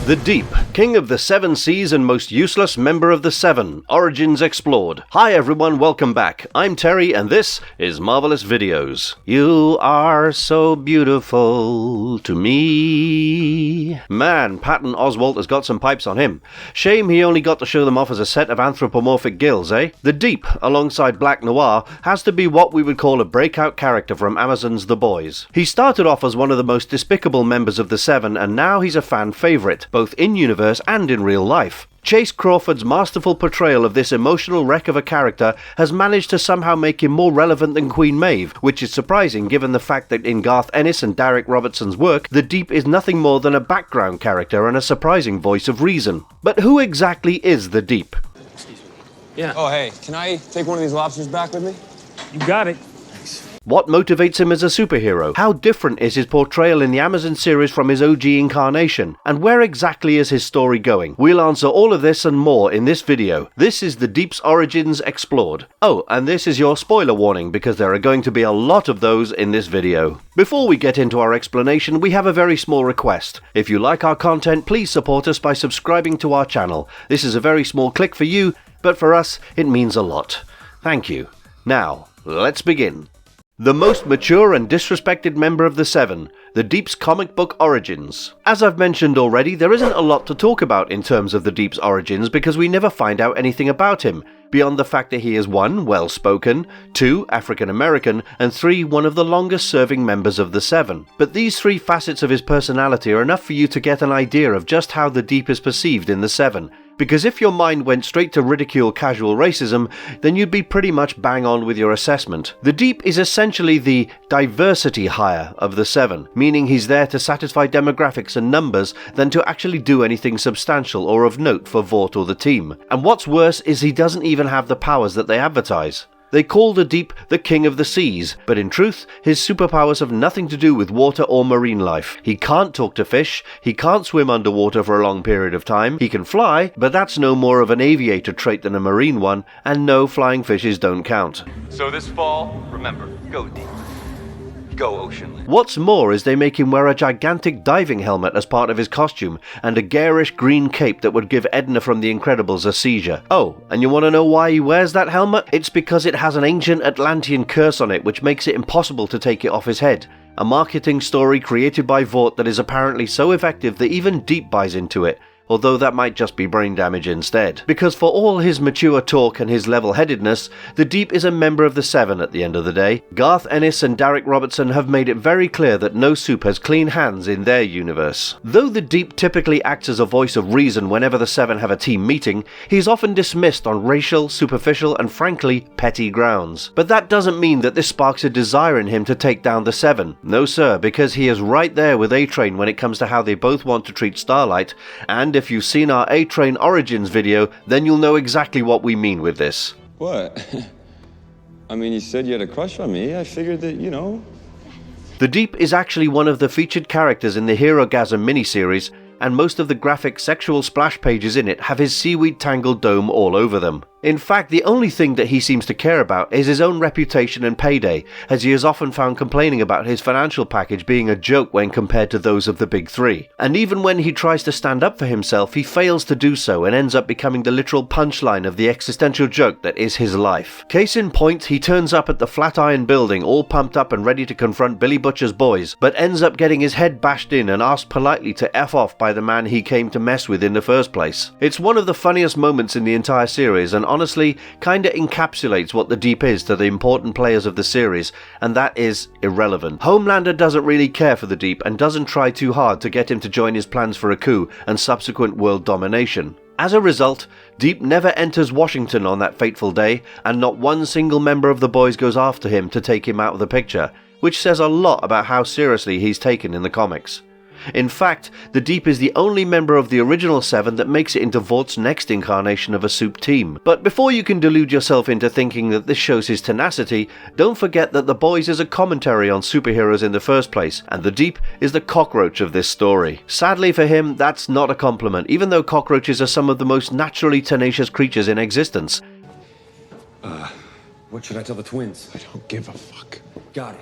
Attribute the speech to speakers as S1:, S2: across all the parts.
S1: The Deep, King of the Seven Seas and most useless member of the Seven, Origins Explored. Hi everyone, welcome back. I'm Terry and this is Marvelous Videos. You are so beautiful to me. Man, Patton Oswalt has got some pipes on him. Shame he only got to show them off as a set of anthropomorphic gills, eh? The Deep, alongside Black Noir, has to be what we would call a breakout character from Amazon's The Boys. He started off as one of the most despicable members of the Seven and now he's a fan favourite, both in-universe and in real life. Chase Crawford's masterful portrayal of this emotional wreck of a character has managed to somehow make him more relevant than Queen Maeve, which is surprising given the fact that in Garth Ennis and Darick Robertson's work, the Deep is nothing more than a background character and a surprising voice of reason. But who exactly is the Deep?
S2: Excuse me. Yeah. Oh, hey, can I take one of these lobsters back with me?
S3: You got it.
S1: What motivates him as a superhero? How different is his portrayal in the Amazon series from his OG incarnation? And where exactly is his story going? We'll answer all of this and more in this video. This is The Deep's Origins Explored. Oh, and this is your spoiler warning because there are going to be a lot of those in this video. Before we get into our explanation, we have a very small request. If you like our content, please support us by subscribing to our channel. This is a very small click for you, but for us, it means a lot. Thank you. Now, let's begin. The most mature and disrespected member of the Seven, the Deep's comic book origins. As I've mentioned already, there isn't a lot to talk about in terms of the Deep's origins because we never find out anything about him, beyond the fact that he is 1. Well-spoken, 2. African-American, and 3. One of the longest-serving members of the Seven. But these 3 facets of his personality are enough for you to get an idea of just how the Deep is perceived in the Seven. Because if your mind went straight to ridicule casual racism, then you'd be pretty much bang on with your assessment. The Deep is essentially the diversity hire of the Seven, meaning he's there to satisfy demographics and numbers than to actually do anything substantial or of note for Vought or the team. And what's worse is he doesn't even have the powers that they advertise. They call the Deep the King of the Seas, but in truth, his superpowers have nothing to do with water or marine life. He can't talk to fish, he can't swim underwater for a long period of time, he can fly, but that's no more of an aviator trait than a marine one, and no, flying fishes don't count.
S4: So this fall, remember, go deep. Go Ocean.
S1: What's more is they make him wear a gigantic diving helmet as part of his costume, and a garish green cape that would give Edna from The Incredibles a seizure. Oh, and you want to know why he wears that helmet? It's because it has an ancient Atlantean curse on it which makes it impossible to take it off his head. A marketing story created by Vought that is apparently so effective that even Deep buys into it. Although that might just be brain damage instead. Because for all his mature talk and his level-headedness, the Deep is a member of the Seven at the end of the day. Garth Ennis and Darick Robertson have made it very clear that no soup has clean hands in their universe. Though the Deep typically acts as a voice of reason whenever the Seven have a team meeting, he's often dismissed on racial, superficial and frankly, petty grounds. But that doesn't mean that this sparks a desire in him to take down the Seven. No sir, because he is right there with A-Train when it comes to how they both want to treat Starlight, and if you've seen our A-Train Origins video, then you'll know exactly what we mean with this.
S2: What? I mean, you said you had a crush on me. I figured that, you know.
S1: The Deep is actually one of the featured characters in the Herogasm miniseries, and most of the graphic sexual splash pages in it have his seaweed-tangled dome all over them. In fact, the only thing that he seems to care about is his own reputation and payday, as he is often found complaining about his financial package being a joke when compared to those of the big 3. And even when he tries to stand up for himself, he fails to do so and ends up becoming the literal punchline of the existential joke that is his life. Case in point, he turns up at the Flatiron Building all pumped up and ready to confront Billy Butcher's boys, but ends up getting his head bashed in and asked politely to F off by the man he came to mess with in the first place. It's one of the funniest moments in the entire series and honestly kinda encapsulates what the Deep is to the important players of the series, and that is irrelevant. Homelander doesn't really care for the Deep and doesn't try too hard to get him to join his plans for a coup and subsequent world domination. As a result, Deep never enters Washington on that fateful day, and not one single member of the boys goes after him to take him out of the picture, which says a lot about how seriously he's taken in the comics. In fact, the Deep is the only member of the original Seven that makes it into Vaught's next incarnation of a soup team. But before you can delude yourself into thinking that this shows his tenacity, don't forget that The Boys is a commentary on superheroes in the first place, and the Deep is the cockroach of this story. Sadly for him, that's not a compliment, even though cockroaches are some of the most naturally tenacious creatures in existence.
S2: What should I tell the twins?
S3: I don't give a fuck.
S2: Got it.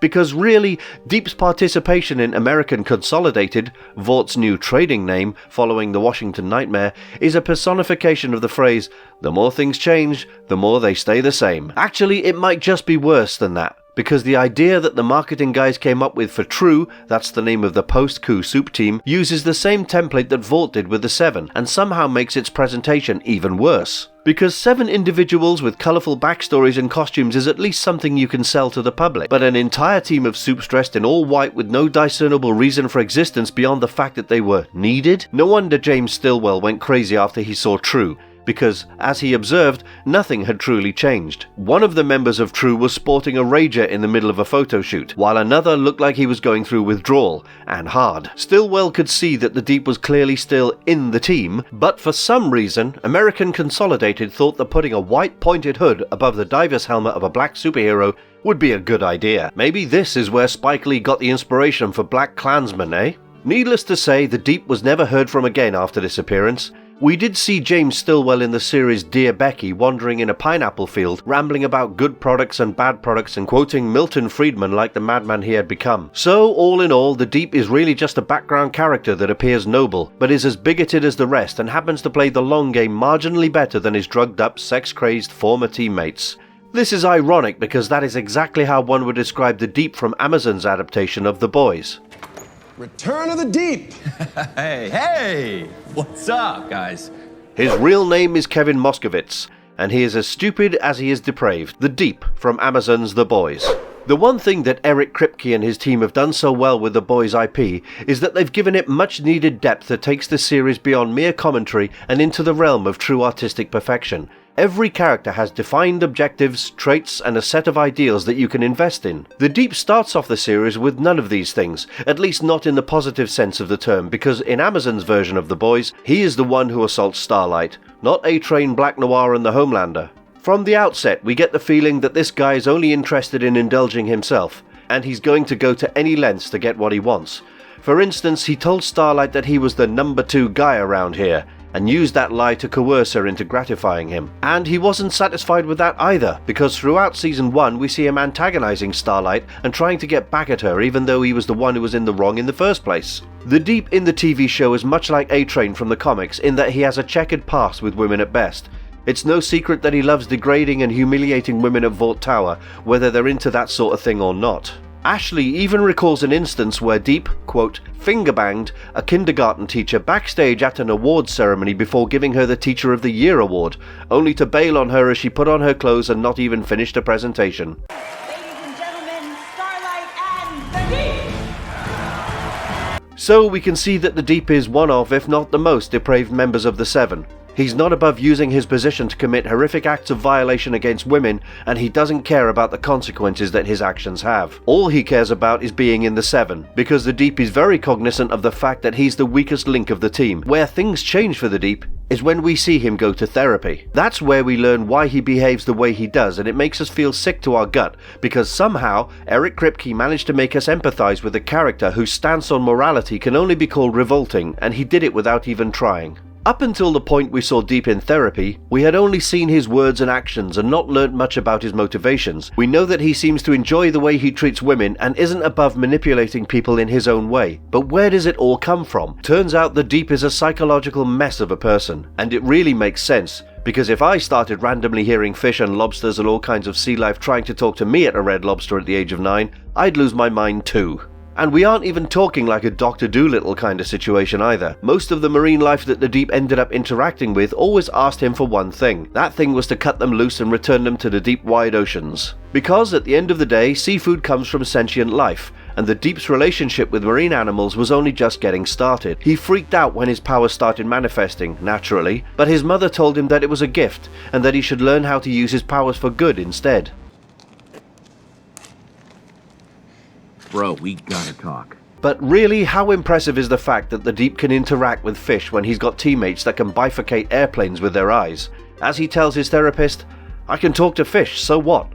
S1: Because really, Deep's participation in American Consolidated, Vort's new trading name following the Washington Nightmare, is a personification of the phrase, "the more things change, the more they stay the same." Actually, it might just be worse than that, because the idea that the marketing guys came up with for True, that's the name of the post-coup soup team, uses the same template that Vought did with the Seven, and somehow makes its presentation even worse. Because 7 individuals with colourful backstories and costumes is at least something you can sell to the public, but an entire team of soups dressed in all white with no discernible reason for existence beyond the fact that they were needed? No wonder James Stillwell went crazy after he saw True, because, as he observed, nothing had truly changed. One of the members of True was sporting a Rager in the middle of a photo shoot, while another looked like he was going through withdrawal, and hard. Stillwell could see that the Deep was clearly still in the team, but for some reason, American Consolidated thought that putting a white pointed hood above the diver's helmet of a black superhero would be a good idea. Maybe this is where Spike Lee got the inspiration for Black Klansman, eh? Needless to say, the Deep was never heard from again after this appearance. We did see James Stillwell in the series Dear Becky wandering in a pineapple field, rambling about good products and bad products and quoting Milton Friedman like the madman he had become. So, all in all, the Deep is really just a background character that appears noble, but is as bigoted as the rest and happens to play the long game marginally better than his drugged up, sex-crazed former teammates. This is ironic because that is exactly how one would describe the Deep from Amazon's adaptation of The Boys.
S3: Return of the Deep!
S5: Hey! What's up, guys?
S1: His real name is Kevin Moskowitz, and he is as stupid as he is depraved. The Deep from Amazon's The Boys. The one thing that Eric Kripke and his team have done so well with The Boys IP is that they've given it much needed depth that takes the series beyond mere commentary and into the realm of true artistic perfection. Every character has defined objectives, traits, and a set of ideals that you can invest in. The Deep starts off the series with none of these things, at least not in the positive sense of the term, because in Amazon's version of The Boys, he is the one who assaults Starlight, not A-Train, Black Noir, and the Homelander. From the outset, we get the feeling that this guy is only interested in indulging himself, and he's going to go to any lengths to get what he wants. For instance, he told Starlight that he was the number 2 guy around here, and used that lie to coerce her into gratifying him. And he wasn't satisfied with that either, because throughout Season 1 we see him antagonizing Starlight and trying to get back at her even though he was the one who was in the wrong in the first place. The Deep in the TV show is much like A-Train from the comics in that he has a checkered past with women at best. It's no secret that he loves degrading and humiliating women at Vought Tower, whether they're into that sort of thing or not. Ashley even recalls an instance where Deep, quote, finger-banged a kindergarten teacher backstage at an awards ceremony before giving her the Teacher of the Year award, only to bail on her as she put on her clothes and not even finished a presentation.
S6: Ladies and gentlemen, Starlight and the Deep!
S1: So we can see that the Deep is one of, if not the most, depraved members of the Seven. He's not above using his position to commit horrific acts of violation against women, and he doesn't care about the consequences that his actions have. All he cares about is being in the Seven, because the Deep is very cognizant of the fact that he's the weakest link of the team. Where things change for the Deep is when we see him go to therapy. That's where we learn why he behaves the way he does, and it makes us feel sick to our gut, because somehow Eric Kripke managed to make us empathize with a character whose stance on morality can only be called revolting, and he did it without even trying. Up until the point we saw Deep in therapy, we had only seen his words and actions and not learnt much about his motivations. We know that he seems to enjoy the way he treats women and isn't above manipulating people in his own way. But where does it all come from? Turns out the Deep is a psychological mess of a person, and it really makes sense. Because if I started randomly hearing fish and lobsters and all kinds of sea life trying to talk to me at a Red Lobster at the age of 9, I'd lose my mind too. And we aren't even talking like a Dr. Dolittle kind of situation either. Most of the marine life that the Deep ended up interacting with always asked him for one thing. That thing was to cut them loose and return them to the deep wide oceans. Because at the end of the day, seafood comes from sentient life, and the Deep's relationship with marine animals was only just getting started. He freaked out when his powers started manifesting, naturally, but his mother told him that it was a gift, and that he should learn how to use his powers for good instead.
S5: Bro, we gotta talk.
S1: But really, how impressive is the fact that the Deep can interact with fish when he's got teammates that can bifurcate airplanes with their eyes? As he tells his therapist, "I can talk to fish, so what?"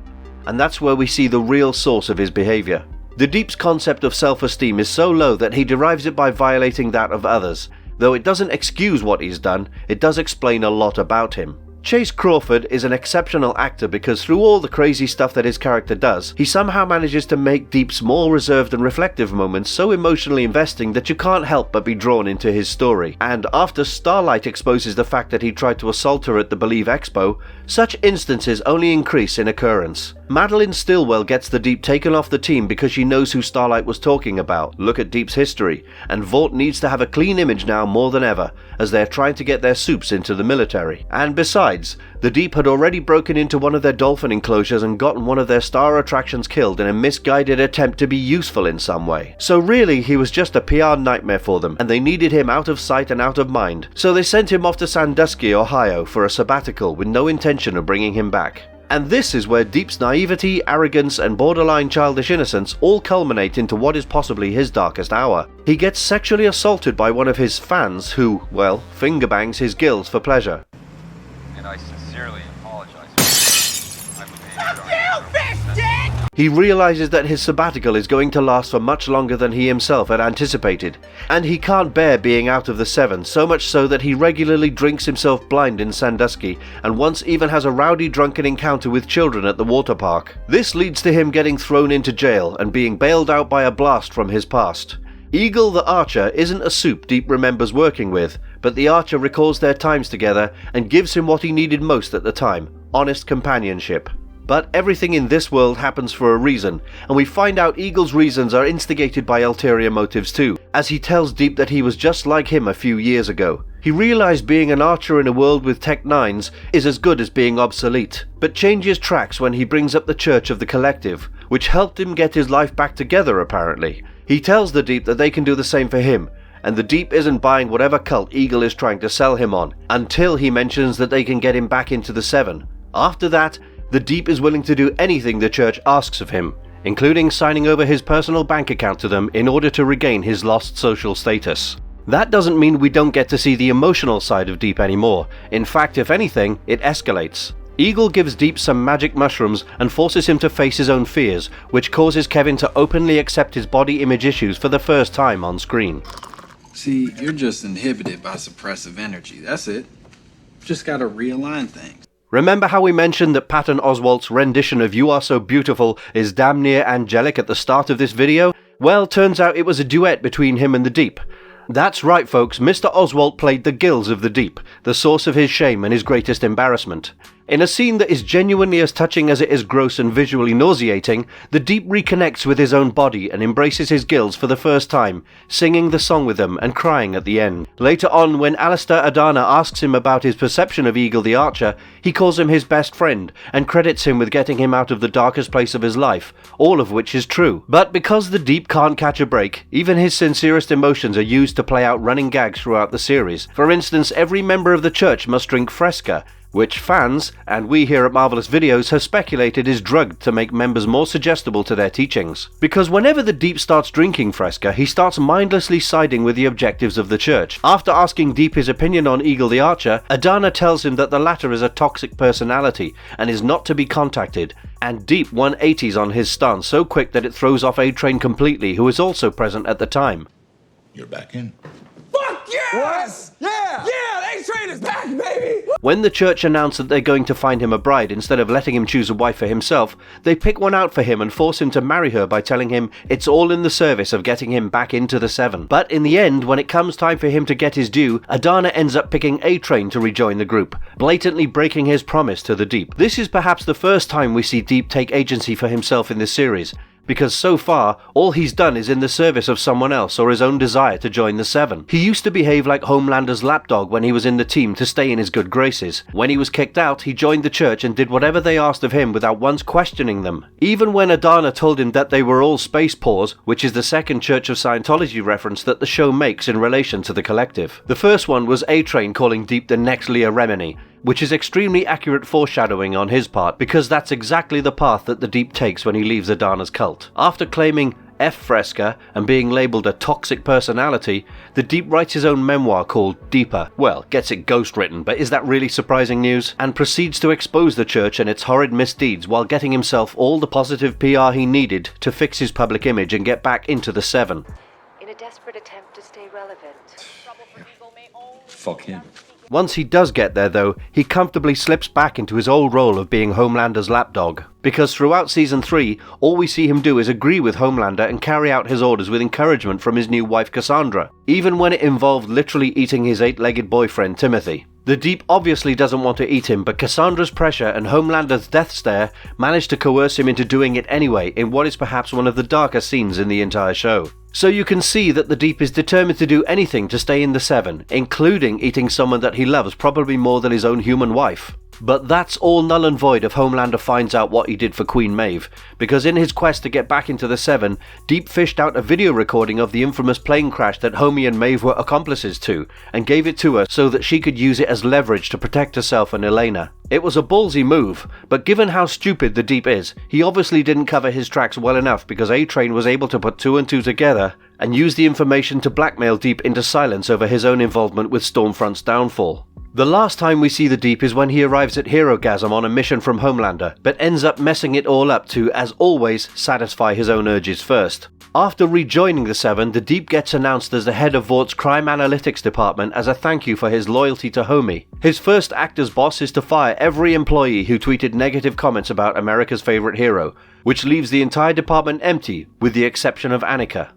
S1: And that's where we see the real source of his behavior. The Deep's concept of self-esteem is so low that he derives it by violating that of others. Though it doesn't excuse what he's done, it does explain a lot about him. Chase Crawford is an exceptional actor because through all the crazy stuff that his character does, he somehow manages to make Deep's more reserved and reflective moments so emotionally investing that you can't help but be drawn into his story. And after Starlight exposes the fact that he tried to assault her at the Believe Expo, such instances only increase in occurrence. Madeline Stillwell gets the Deep taken off the team because she knows who Starlight was talking about. Look at Deep's history, and Vought needs to have a clean image now more than ever, as they're trying to get their soups into the military. And besides, the Deep had already broken into one of their dolphin enclosures and gotten one of their star attractions killed in a misguided attempt to be useful in some way. So really, he was just a PR nightmare for them, and they needed him out of sight and out of mind. So they sent him off to Sandusky, Ohio for a sabbatical with no intention of bringing him back. And this is where Deep's naivety, arrogance, and borderline childish innocence all culminate into what is possibly his darkest hour. He gets sexually assaulted by one of his fans who, well, fingerbangs his gills for pleasure.
S4: And I sincerely apologize. I believe
S1: He realizes that his sabbatical is going to last for much longer than he himself had anticipated, and he can't bear being out of the Seven, so much so that he regularly drinks himself blind in Sandusky, and once even has a rowdy drunken encounter with children at the water park. This leads to him getting thrown into jail and being bailed out by a blast from his past. Eagle the Archer isn't a soup Deep remembers working with, but the Archer recalls their times together and gives him what he needed most at the time: honest companionship. But everything in this world happens for a reason, and we find out Eagle's reasons are instigated by ulterior motives too, as he tells Deep that he was just like him a few years ago. He realized being an archer in a world with Tech-9s is as good as being obsolete, but changes tracks when he brings up the Church of the Collective, which helped him get his life back together apparently. He tells the Deep that they can do the same for him, and the Deep isn't buying whatever cult Eagle is trying to sell him on, until he mentions that they can get him back into the Seven. After that, the Deep is willing to do anything the Church asks of him, including signing over his personal bank account to them in order to regain his lost social status. That doesn't mean we don't get to see the emotional side of Deep anymore. In fact, if anything, it escalates. Eagle gives Deep some magic mushrooms and forces him to face his own fears, which causes Kevin to openly accept his body image issues for the first time on screen.
S7: See, you're just inhibited by suppressive energy, that's it. Just gotta realign things.
S1: Remember how we mentioned that Patton Oswalt's rendition of You Are So Beautiful is damn near angelic at the start of this video? Well, turns out it was a duet between him and the Deep. That's right folks, Mr. Oswalt played the gills of the Deep, the source of his shame and his greatest embarrassment. In a scene that is genuinely as touching as it is gross and visually nauseating, the Deep reconnects with his own body and embraces his gills for the first time, singing the song with them and crying at the end. Later on, when Alistair Adana asks him about his perception of Eagle the Archer, he calls him his best friend and credits him with getting him out of the darkest place of his life, all of which is true. But because the Deep can't catch a break, even his sincerest emotions are used to play out running gags throughout the series. For instance, every member of the Church must drink Fresca, which fans, and we here at Marvelous Videos, have speculated is drugged to make members more suggestible to their teachings. Because whenever the Deep starts drinking Fresca, he starts mindlessly siding with the objectives of the Church. After asking Deep his opinion on Eagle the Archer, Adana tells him that the latter is a toxic personality and is not to be contacted, and Deep 180s on his stance so quick that it throws off A-Train completely, who is also present at the time.
S8: You're back in.
S3: Fuck yes! What? Yeah! Yeah, A-Train is back, baby!
S1: When the Church announce that they're going to find him a bride instead of letting him choose a wife for himself, they pick one out for him and force him to marry her by telling him it's all in the service of getting him back into the Seven. But in the end, when it comes time for him to get his due, Adana ends up picking A-Train to rejoin the group, blatantly breaking his promise to the Deep. This is perhaps the first time we see Deep take agency for himself in this series, because so far, all he's done is in the service of someone else or his own desire to join the Seven. He used to behave like Homelander's lapdog when he was in the team to stay in his good graces. When he was kicked out, he joined the Church and did whatever they asked of him without once questioning them. Even when Adana told him that they were all space paws, which is the second Church of Scientology reference that the show makes in relation to the Collective. The first one was A-Train calling Deep the next Leah Remini, which is extremely accurate foreshadowing on his part, because that's exactly the path that the Deep takes when he leaves Adana's cult. After claiming F. Fresca and being labelled a toxic personality, the Deep writes his own memoir called Deeper. Well, gets it ghost-written, but is that really surprising news? And proceeds to expose the Church and its horrid misdeeds while getting himself all the positive PR he needed to fix his public image and get back into the Seven.
S9: In a desperate attempt to stay relevant.
S2: Fuck him.
S1: Once he does get there though, he comfortably slips back into his old role of being Homelander's lapdog. Because throughout Season 3, all we see him do is agree with Homelander and carry out his orders with encouragement from his new wife Cassandra, even when it involved literally eating his 8-legged boyfriend Timothy. The Deep obviously doesn't want to eat him, but Cassandra's pressure and Homelander's death stare manage to coerce him into doing it anyway in what is perhaps one of the darker scenes in the entire show. So you can see that the Deep is determined to do anything to stay in the Seven, including eating someone that he loves probably more than his own human wife. But that's all null and void if Homelander finds out what he did for Queen Maeve, because in his quest to get back into the Seven, Deep fished out a video recording of the infamous plane crash that Homie and Maeve were accomplices to, and gave it to her so that she could use it as leverage to protect herself and Elena. It was a ballsy move, but given how stupid the Deep is, he obviously didn't cover his tracks well enough because A-Train was able to put 2 and 2 together and use the information to blackmail Deep into silence over his own involvement with Stormfront's downfall. The last time we see the Deep is when he arrives at Herogasm on a mission from Homelander, but ends up messing it all up to, as always, satisfy his own urges first. After rejoining the Seven, the Deep gets announced as the head of Vort's crime analytics department as a thank you for his loyalty to Homie. His first act as boss is to fire every employee who tweeted negative comments about America's favorite hero, which leaves the entire department empty, with the exception of Annika.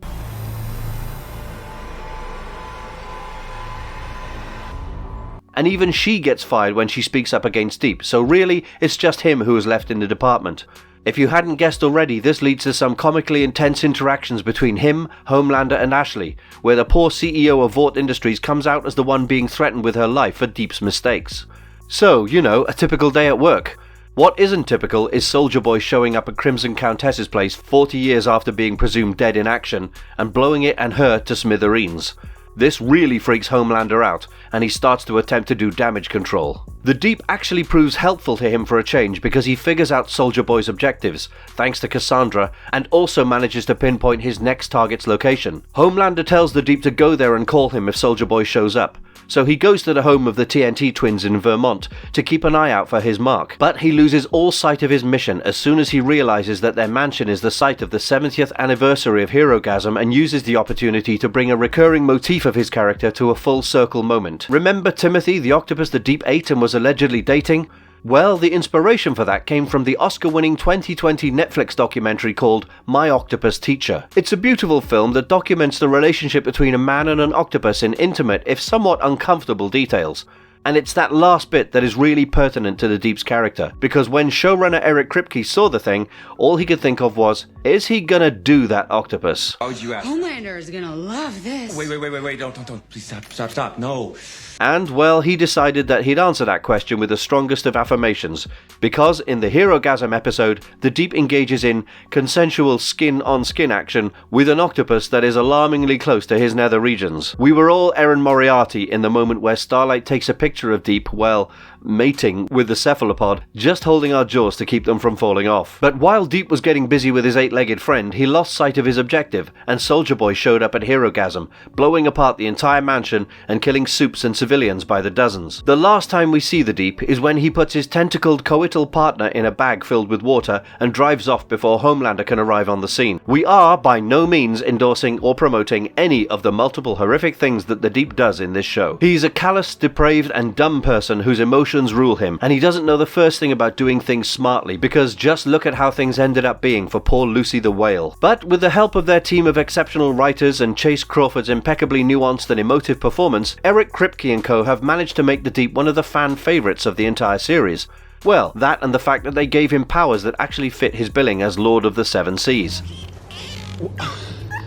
S1: And even she gets fired when she speaks up against Deep, so really, it's just him who is left in the department. If you hadn't guessed already, this leads to some comically intense interactions between him, Homelander and Ashley, where the poor CEO of Vought Industries comes out as the one being threatened with her life for Deep's mistakes. So, you know, a typical day at work. What isn't typical is Soldier Boy showing up at Crimson Countess's place 40 years after being presumed dead in action, and blowing it and her to smithereens. This really freaks Homelander out, and he starts to attempt to do damage control. The Deep actually proves helpful to him for a change because he figures out Soldier Boy's objectives, thanks to Cassandra, and also manages to pinpoint his next target's location. Homelander tells the Deep to go there and call him if Soldier Boy shows up, so he goes to the home of the TNT twins in Vermont to keep an eye out for his mark. But he loses all sight of his mission as soon as he realizes that their mansion is the site of the 70th anniversary of Herogasm, and uses the opportunity to bring a recurring motif of his character to a full circle moment. Remember Timothy, the octopus the Deep ate and was allegedly dating? Well, the inspiration for that came from the Oscar-winning 2020 Netflix documentary called My Octopus Teacher. It's a beautiful film that documents the relationship between a man and an octopus in intimate, if somewhat uncomfortable details. And it's that last bit that is really pertinent to the Deep's character, because when showrunner Eric Kripke saw the thing, all he could think of was, is he gonna do that octopus?
S3: Why would you ask?
S8: Homelander is gonna love this.
S3: Wait, don't. Please stop, no.
S1: And, well, he decided that he'd answer that question with the strongest of affirmations, because in the Herogasm episode, the Deep engages in consensual skin-on-skin action with an octopus that is alarmingly close to his nether regions. We were all Erin Moriarty in the moment where Starlight takes a picture of Deep, well, mating with the cephalopod, just holding our jaws to keep them from falling off. But while Deep was getting busy with his 8-legged friend, he lost sight of his objective, and Soldier Boy showed up at Herogasm, blowing apart the entire mansion and killing Supes and civilians by the dozens. The last time we see the Deep is when he puts his tentacled coital partner in a bag filled with water and drives off before Homelander can arrive on the scene. We are by no means endorsing or promoting any of the multiple horrific things that the Deep does in this show. He's a callous, depraved and dumb person whose emotions rule him, and he doesn't know the first thing about doing things smartly, because just look at how things ended up being for poor Lucy the Whale. But with the help of their team of exceptional writers and Chase Crawford's impeccably nuanced and emotive performance, Eric Kripke and co have managed to make the Deep one of the fan favourites of the entire series. Well, that and the fact that they gave him powers that actually fit his billing as Lord of the Seven Seas.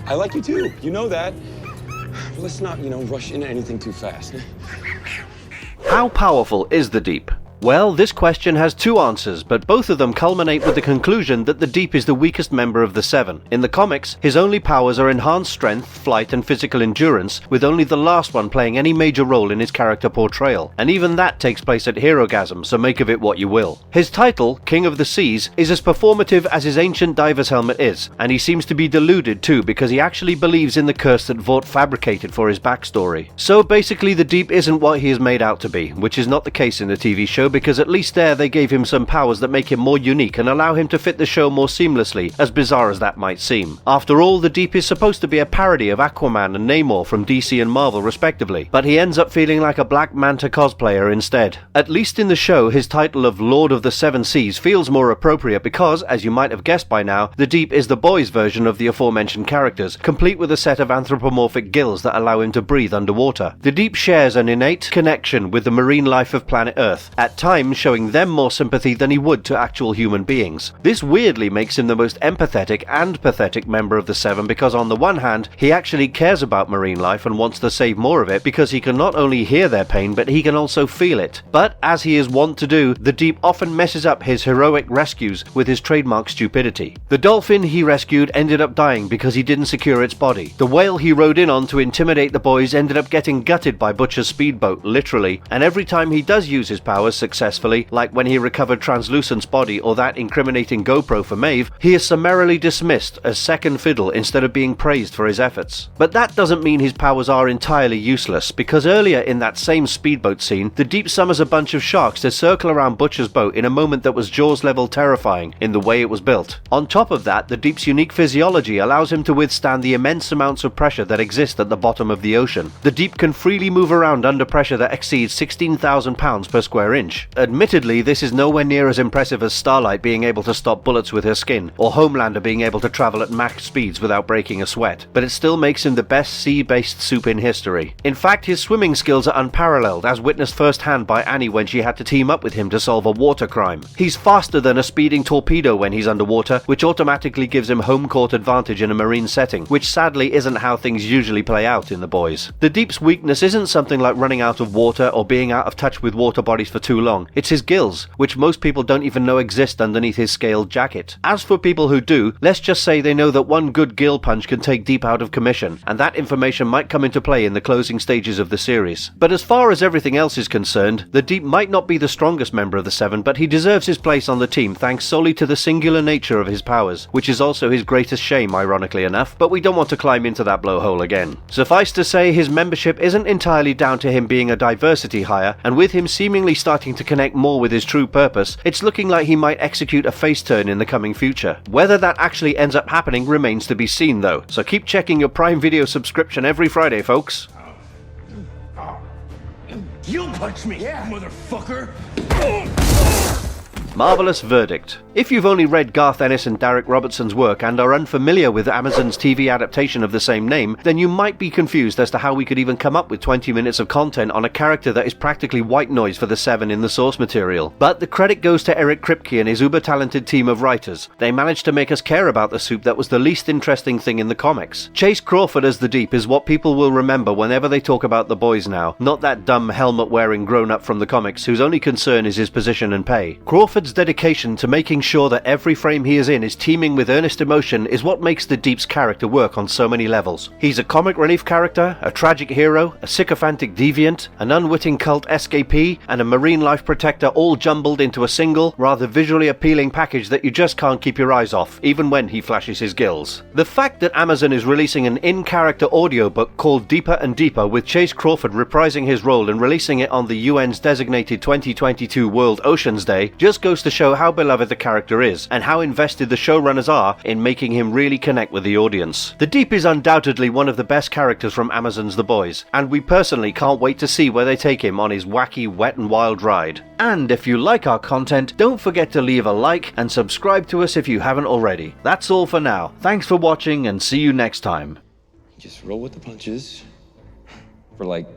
S2: I like you too. You know that. Let's not, rush into anything too fast.
S1: How powerful is the Deep? Well, this question has two answers, but both of them culminate with the conclusion that the Deep is the weakest member of the Seven. In the comics, his only powers are enhanced strength, flight, and physical endurance, with only the last one playing any major role in his character portrayal. And even that takes place at Herogasm, so make of it what you will. His title, King of the Seas, is as performative as his ancient diver's helmet is, and he seems to be deluded too, because he actually believes in the curse that Vought fabricated for his backstory. So basically, the Deep isn't what he is made out to be, which is not the case in the TV show, because at least there they gave him some powers that make him more unique and allow him to fit the show more seamlessly, as bizarre as that might seem. After all, the Deep is supposed to be a parody of Aquaman and Namor from DC and Marvel respectively, but he ends up feeling like a Black Manta cosplayer instead. At least in the show, his title of Lord of the Seven Seas feels more appropriate because, as you might have guessed by now, the Deep is the boys' version of the aforementioned characters, complete with a set of anthropomorphic gills that allow him to breathe underwater. The Deep shares an innate connection with the marine life of planet Earth, at times showing them more sympathy than he would to actual human beings. This weirdly makes him the most empathetic and pathetic member of the Seven because on the one hand, he actually cares about marine life and wants to save more of it because he can not only hear their pain but he can also feel it. But as he is wont to do, the Deep often messes up his heroic rescues with his trademark stupidity. The dolphin he rescued ended up dying because he didn't secure its body. The whale he rode in on to intimidate the boys ended up getting gutted by Butcher's speedboat, literally, and every time he does use his powers successfully, like when he recovered Translucent's body or that incriminating GoPro for Maeve, he is summarily dismissed as second fiddle instead of being praised for his efforts. But that doesn't mean his powers are entirely useless, because earlier in that same speedboat scene, the Deep summons a bunch of sharks to circle around Butcher's boat in a moment that was Jaws level terrifying in the way it was built. On top of that, the Deep's unique physiology allows him to withstand the immense amounts of pressure that exist at the bottom of the ocean. The Deep can freely move around under pressure that exceeds 16,000 pounds per square inch. Admittedly, this is nowhere near as impressive as Starlight being able to stop bullets with her skin, or Homelander being able to travel at max speeds without breaking a sweat, but it still makes him the best sea-based soup in history. In fact, his swimming skills are unparalleled, as witnessed firsthand by Annie when she had to team up with him to solve a water crime. He's faster than a speeding torpedo when he's underwater, which automatically gives him home court advantage in a marine setting, which sadly isn't how things usually play out in The Boys. The Deep's weakness isn't something like running out of water or being out of touch with water bodies for too long. It's his gills, which most people don't even know exist underneath his scaled jacket. As for people who do, let's just say they know that one good gill punch can take Deep out of commission, and that information might come into play in the closing stages of the series. But as far as everything else is concerned, the Deep might not be the strongest member of the Seven, but he deserves his place on the team thanks solely to the singular nature of his powers, which is also his greatest shame, ironically enough, but we don't want to climb into that blowhole again. Suffice to say, his membership isn't entirely down to him being a diversity hire, and with him seemingly starting to connect more with his true purpose, it's looking like he might execute a face turn in the coming future. Whether that actually ends up happening remains to be seen though, so keep checking your Prime Video subscription every Friday, folks.
S3: You punch me, motherfucker!
S1: Marvelous verdict. If you've only read Garth Ennis and Derek Robertson's work and are unfamiliar with Amazon's TV adaptation of the same name, then you might be confused as to how we could even come up with 20 minutes of content on a character that is practically white noise for the Seven in the source material. But the credit goes to Eric Kripke and his uber-talented team of writers. They managed to make us care about the soup that was the least interesting thing in the comics. Chase Crawford as the Deep is what people will remember whenever they talk about The Boys now, not that dumb helmet-wearing grown-up from the comics whose only concern is his position and pay. Crawford's dedication to making sure that every frame he is in is teeming with earnest emotion is what makes the Deep's character work on so many levels. He's a comic relief character, a tragic hero, a sycophantic deviant, an unwitting cult escapee, and a marine life protector all jumbled into a single, rather visually appealing package that you just can't keep your eyes off, even when he flashes his gills. The fact that Amazon is releasing an in-character audiobook called Deeper and Deeper with Chase Crawford reprising his role and releasing it on the UN's designated 2022 World Oceans Day just goes to show how beloved the character is, and how invested the showrunners are in making him really connect with the audience. The Deep is undoubtedly one of the best characters from Amazon's The Boys, and we personally can't wait to see where they take him on his wacky, wet and wild ride. And if you like our content, don't forget to leave a like and subscribe to us if you haven't already. That's all for now. Thanks for watching and see you next time.
S2: Just roll with the punches for like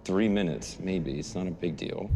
S2: 3 minutes, maybe. It's not a big deal.